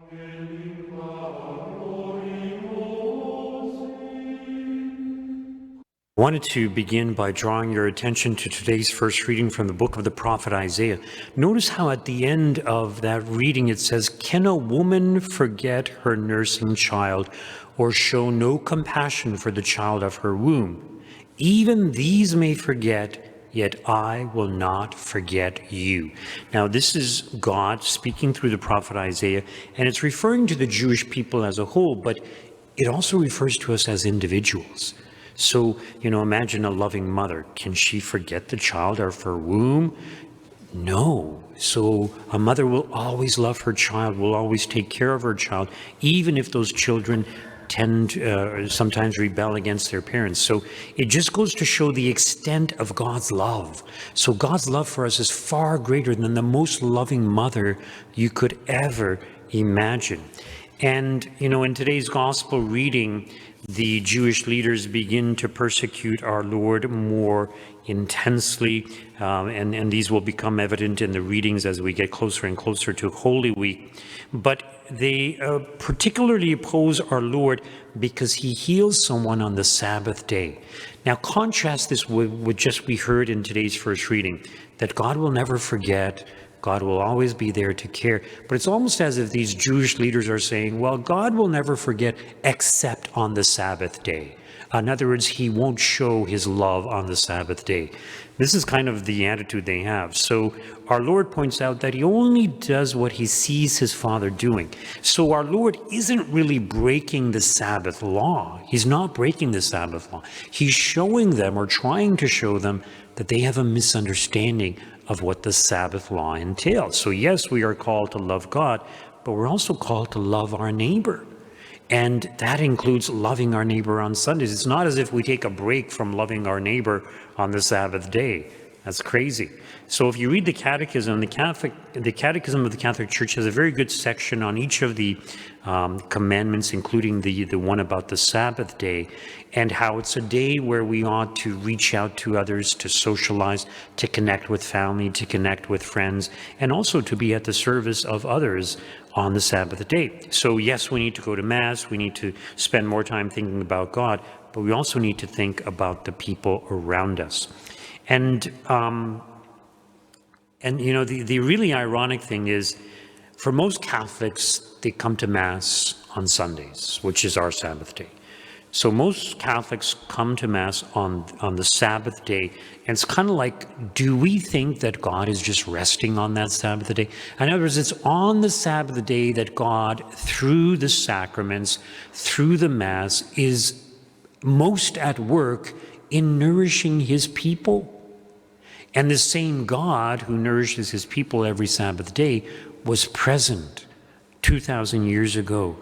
I wanted to begin by drawing your attention to today's first reading from the book of the prophet Isaiah. Notice how at the end of that reading it says, "Can a woman forget her nursing child or show no compassion for the child of her womb? Even these may forget, yet I will not forget you." Now, this is God speaking through the prophet Isaiah, and it's referring to the Jewish people as a whole, but it also refers to us as individuals. So, imagine a loving mother. Can she forget the child of her womb? No. So a mother will always love her child, will always take care of her child, even if those children tend sometimes rebel against their parents. So it just goes to show the extent of God's love. So God's love for us is far greater than the most loving mother you could ever imagine. And, in today's gospel reading, the Jewish leaders begin to persecute our Lord more intensely, and these will become evident in the readings as we get closer and closer to Holy Week. But they particularly oppose our Lord because he heals someone on the Sabbath day. Now contrast this with just we heard in today's first reading, that God will never forget, God will always be there to care. But it's almost as if these Jewish leaders are saying, well, God will never forget except on the Sabbath day. In other words, he won't show his love on the Sabbath day. This is kind of the attitude they have. So our Lord points out that he only does what he sees his Father doing. So our Lord isn't really breaking the Sabbath law. He's not breaking the Sabbath law. He's showing them, or trying to show them, that they have a misunderstanding of what the Sabbath law entails. So yes, we are called to love God, but we're also called to love our neighbor. And that includes loving our neighbor on Sundays. It's not as if we take a break from loving our neighbor on the Sabbath day. That's crazy. So if you read the Catechism, the Catechism of the Catholic Church has a very good section on each of the commandments, including the one about the Sabbath day, and how it's a day where we ought to reach out to others, to socialize, to connect with family, to connect with friends, and also to be at the service of others on the Sabbath day. So yes, we need to go to Mass, we need to spend more time thinking about God, but we also need to think about the people around us. And the really ironic thing is, for most Catholics, they come to Mass on Sundays, which is our Sabbath day. So most Catholics come to Mass on the Sabbath day, and it's kind of like, do we think that God is just resting on that Sabbath day? In other words, it's on the Sabbath day that God, through the sacraments, through the Mass, is most at work in nourishing his people. And the same God who nourishes his people every Sabbath day was present 2,000 years ago,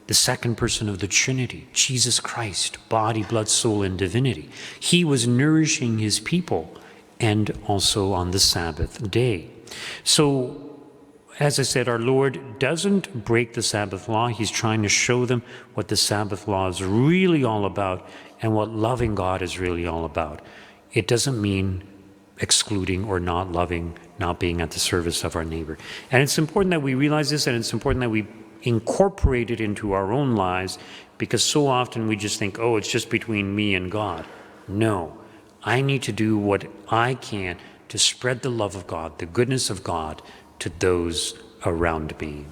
the second person of the Trinity, Jesus Christ, body, blood, soul, and divinity. He was nourishing his people, and also on the Sabbath day. So, as I said, our Lord doesn't break the Sabbath law. He's trying to show them what the Sabbath law is really all about and what loving God is really all about. It doesn't mean excluding or not loving, not being at the service of our neighbor. And it's important that we realize this, and it's important that we incorporate it into our own lives, because so often we just think, oh, it's just between me and God. No, I need to do what I can to spread the love of God, the goodness of God, to those around me.